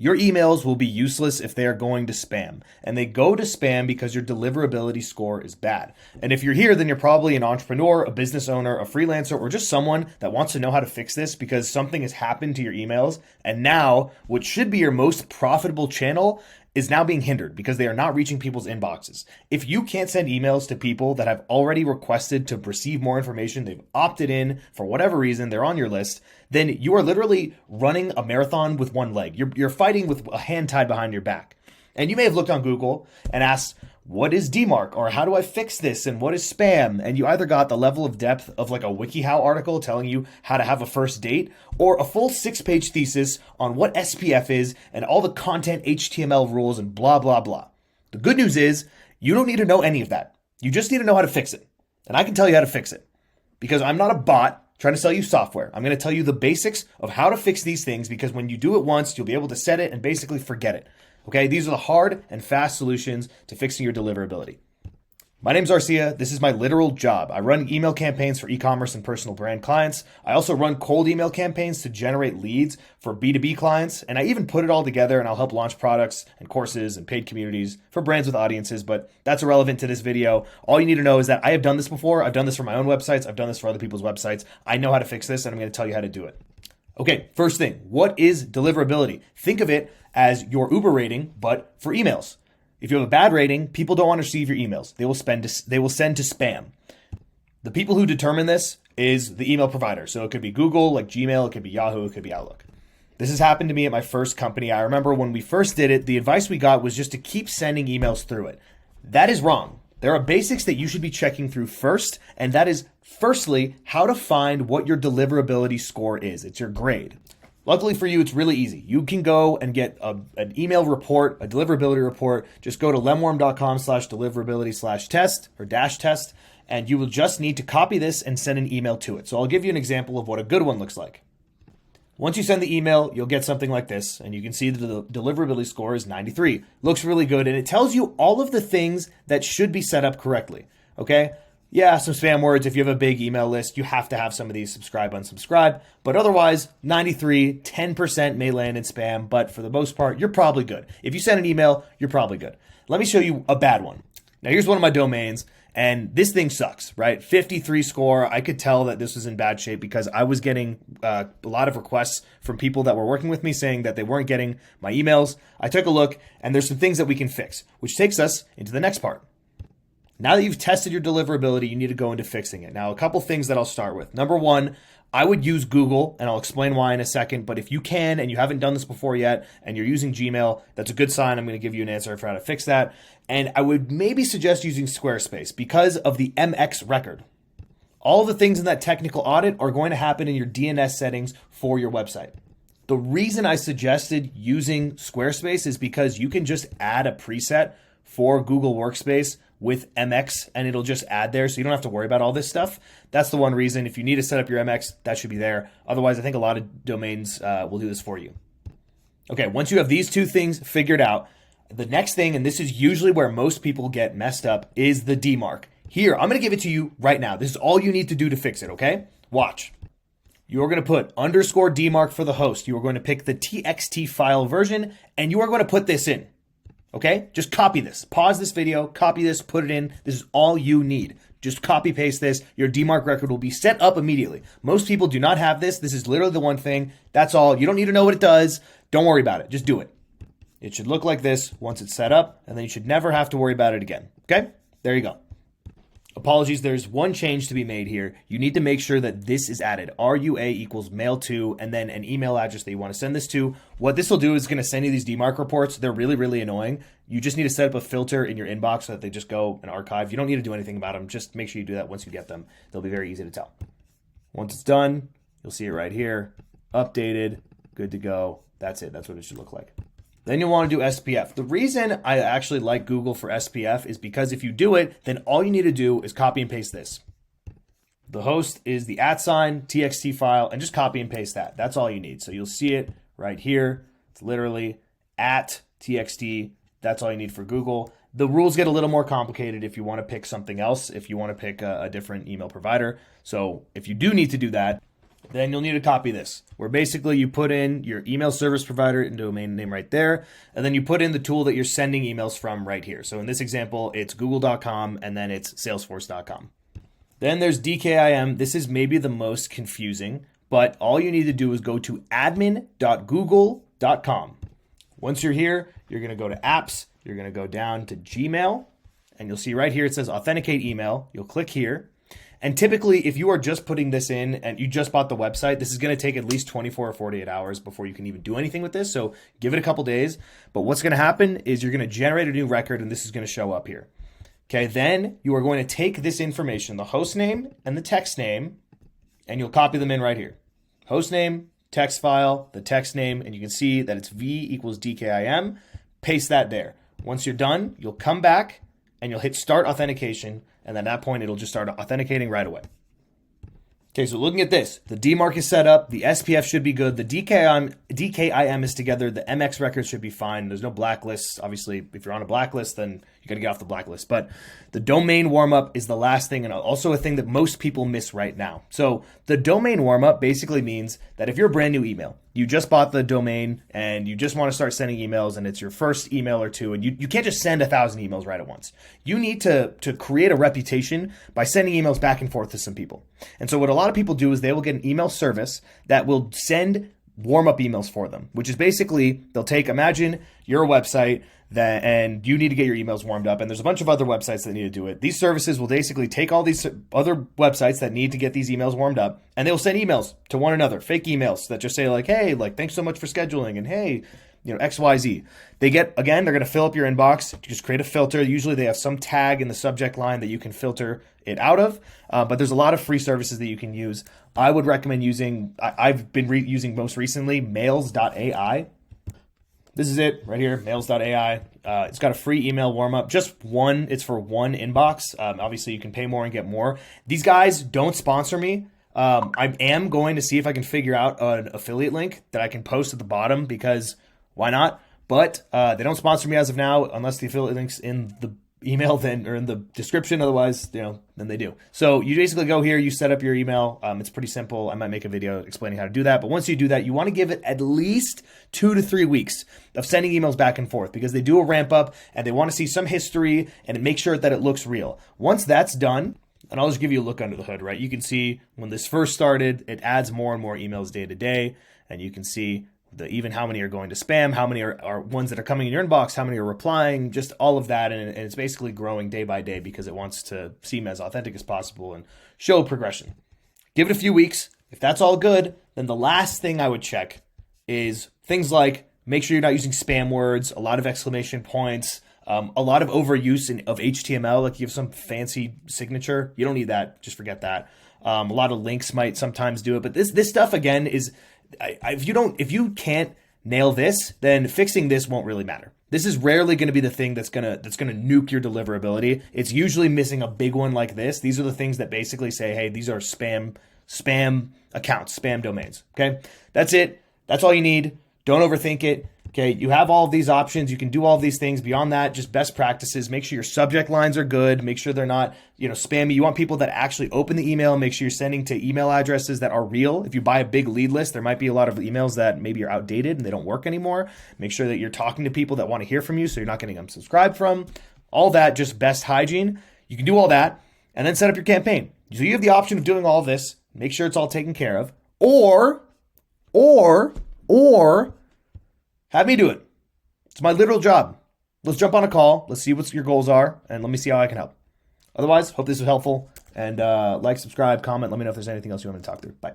Your emails will be useless if they are going to spam. And they go to spam because your deliverability score is bad. And if you're here, then you're probably an entrepreneur, a business owner, a freelancer, or just someone that wants to know how to fix this because something has happened to your emails. And now what should be your most profitable channel is now being hindered because they are not reaching people's inboxes. If you can't send emails to people that have already requested to receive more information, they've opted in for whatever reason, they're on your list, then you are literally running a marathon with one leg. You're fighting with a hand tied behind your back. And you may have looked on Google and asked, what is DMARC, or how do I fix this, and what is spam? And you either got the level of depth of like a WikiHow article telling you how to have a first date, or a full 6-page thesis on what SPF is and all the content HTML rules and blah, blah, blah. The good news is you don't need to know any of that. You just need to know how to fix it. And I can tell you how to fix it because I'm not a bot trying to sell you software. I'm going to tell you the basics of how to fix these things because when you do it once, you'll be able to set it and basically forget it. Okay, these are the hard and fast solutions to fixing your deliverability. My name's Arcia. This is my literal job. I run email campaigns for e-commerce and personal brand clients. I also run cold email campaigns to generate leads for B2B clients. And I even put it all together and I'll help launch products and courses and paid communities for brands with audiences, but that's irrelevant to this video. All you need to know is that I have done this before. I've done this for my own websites. I've done this for other people's websites. I know how to fix this and I'm going to tell you how to do it. Okay, first thing, what is deliverability? Think of it as your Uber rating, but for emails. If you have a bad rating, people don't want to receive your emails. They will send to spam. The people who determine this is the email provider. So it could be Google, like Gmail, it could be Yahoo, it could be Outlook. This has happened to me at my first company. I remember when we first did it, the advice we got was just to keep sending emails through it. That is wrong. There are basics that you should be checking through first, and that is, firstly, how to find what your deliverability score is. It's your grade. Luckily for you, it's really easy. You can go and get an email report, a deliverability report. Just go to lemworm.com/deliverability/test or -test, and you will just need to copy this and send an email to it. So I'll give you an example of what a good one looks like. Once you send the email, you'll get something like this, and you can see that the deliverability score is 93. Looks really good, and it tells you all of the things that should be set up correctly, okay? Yeah, some spam words. If you have a big email list, you have to have some of these: subscribe, unsubscribe. But otherwise, 93, 10% may land in spam, but for the most part, you're probably good. If you send an email, you're probably good. Let me show you a bad one. Now, here's one of my domains, and this thing sucks, right? 53 score. I could tell that this was in bad shape because I was getting a lot of requests from people that were working with me saying that they weren't getting my emails. I took a look, and there's some things that we can fix, which takes us into the next part. Now that you've tested your deliverability, you need to go into fixing it. Now, a couple things that I'll start with. Number one, I would use Google, and I'll explain why in a second. But if you can, and you haven't done this before yet, and you're using Gmail, that's a good sign. I'm going to give you an answer for how to fix that. And I would maybe suggest using Squarespace because of the MX record. All of the things in that technical audit are going to happen in your DNS settings for your website. The reason I suggested using Squarespace is because you can just add a preset for Google Workspace with MX and it'll just add there. So you don't have to worry about all this stuff. That's the one reason. If you need to set up your MX, that should be there. Otherwise, I think a lot of domains will do this for you. Okay, once you have these two things figured out, the next thing, and this is usually where most people get messed up, is the DMARC. Here, I'm going to give it to you right now. This is all you need to do to fix it, okay? Watch. You are going to put _DMARC for the host. You are going to pick the TXT file version, and you are going to put this in. Okay, just copy this. Pause this video, copy this, put it in. This is all you need. Just copy paste this. Your DMARC record will be set up immediately. Most people do not have this. This is literally the one thing. That's all. You don't need to know what it does. Don't worry about it. Just do it. It should look like this once it's set up, and then you should never have to worry about it again. Okay, there you go. Apologies, there's one change to be made here. You need to make sure that this is added. RUA equals mail to, and then an email address that you want to send this to. What this will do is going to send you these DMARC reports. They're really, really annoying. You just need to set up a filter in your inbox so that they just go and archive. You don't need to do anything about them. Just make sure you do that once you get them. They'll be very easy to tell. Once it's done, you'll see it right here. Updated, good to go. That's it. That's what it should look like. Then you'll want to do SPF. The reason I actually like Google for SPF is because if you do it, then all you need to do is copy and paste this. The host is the @TXT file, and just copy and paste that. That's all you need. So you'll see it right here. It's literally @TXT. That's all you need for Google. The rules get a little more complicated if you want to pick something else, if you want to pick a different email provider. So if you do need to do that, then you'll need to copy this, where basically you put in your email service provider and domain name right there, and then you put in the tool that you're sending emails from right here. So in this example, it's google.com and then it's salesforce.com. Then there's DKIM. This is maybe the most confusing, but all you need to do is go to admin.google.com. Once you're here, you're going to go to apps, you're going to go down to Gmail, and you'll see right here it says authenticate email. You'll click here. And typically, if you are just putting this in and you just bought the website, this is going to take at least 24 or 48 hours before you can even do anything with this. So give it a couple days. But what's going to happen is you're going to generate a new record, and this is going to show up here. Okay, then you are going to take this information, the host name and the text name, and you'll copy them in right here. Host name, text file, the text name, and you can see that it's V equals DKIM. Paste that there. Once you're done, you'll come back and you'll hit start authentication. And at that point, it'll just start authenticating right away. Okay, so looking at this, the DMARC is set up, the SPF should be good, the DKIM is together, the MX record should be fine. There's no blacklists. Obviously, if you're on a blacklist, then you got to get off the blacklist. But the domain warmup is the last thing, and also a thing that most people miss right now. So the domain warmup basically means that if you're a brand new email, you just bought the domain and you just want to start sending emails and it's your first email or two, and you can't just send 1,000 emails right at once. You need to create a reputation by sending emails back and forth to some people. And so what a lot of people do is they will get an email service that will send warm-up emails for them, which is basically they'll take, imagine you're a website and you need to get your emails warmed up, and there's a bunch of other websites that need to do it. These services will basically take all these other websites that need to get these emails warmed up, and they'll send emails to one another, fake emails that just say like, hey, like, thanks so much for scheduling, and hey, you know, XYZ. They're going to fill up your inbox. Just create a filter. Usually they have some tag in the subject line that you can filter it out of, but there's a lot of free services that you can use. I would recommend using, I've been using most recently, mails.ai. This is it right here, mails.ai. It's got a free email warm-up, just one. It's for one inbox. Obviously, you can pay more and get more. These guys don't sponsor me. I am going to see if I can figure out an affiliate link that I can post at the bottom, because why not? But they don't sponsor me as of now, unless the affiliate link's in the email then or in the description. Otherwise, then they do. So you basically go here, you set up your email. It's pretty simple. I might make a video explaining how to do that. But once you do that, you want to give it at least 2 to 3 weeks of sending emails back and forth, because they do a ramp up and they want to see some history and make sure that it looks real. Once that's done, and I'll just give you a look under the hood, right? You can see when this first started, it adds more and more emails day to day. And you can see even how many are going to spam, how many are ones that are coming in your inbox, how many are replying, just all of that. And it's basically growing day by day because it wants to seem as authentic as possible and show progression. Give it a few weeks. If that's all good, then the last thing I would check is things like make sure you're not using spam words, a lot of exclamation points, a lot of overuse of HTML, like you have some fancy signature. You don't need that. Just forget that. A lot of links might sometimes do it. But this stuff, again, is... if you can't nail this, then fixing this won't really matter. This is rarely going to be the thing that's gonna nuke your deliverability. It's usually missing a big one like this. These are the things that basically say, hey, these are spam accounts, spam domains. Okay, that's it. That's all you need. Don't overthink it. Okay, you have all of these options. You can do all of these things. Beyond that, just best practices. Make sure your subject lines are good. Make sure they're not, spammy. You want people that actually open the email. Make sure you're sending to email addresses that are real. If you buy a big lead list, there might be a lot of emails that maybe are outdated and they don't work anymore. Make sure that you're talking to people that want to hear from you, so you're not getting unsubscribed from. All that, just best hygiene. You can do all that and then set up your campaign. So you have the option of doing all of this. Make sure it's all taken care of. Or have me do it. It's my literal job. Let's jump on a call. Let's see what your goals are, and let me see how I can help. Otherwise, hope this was helpful. And like, subscribe, comment. Let me know if there's anything else you want me to talk through. Bye.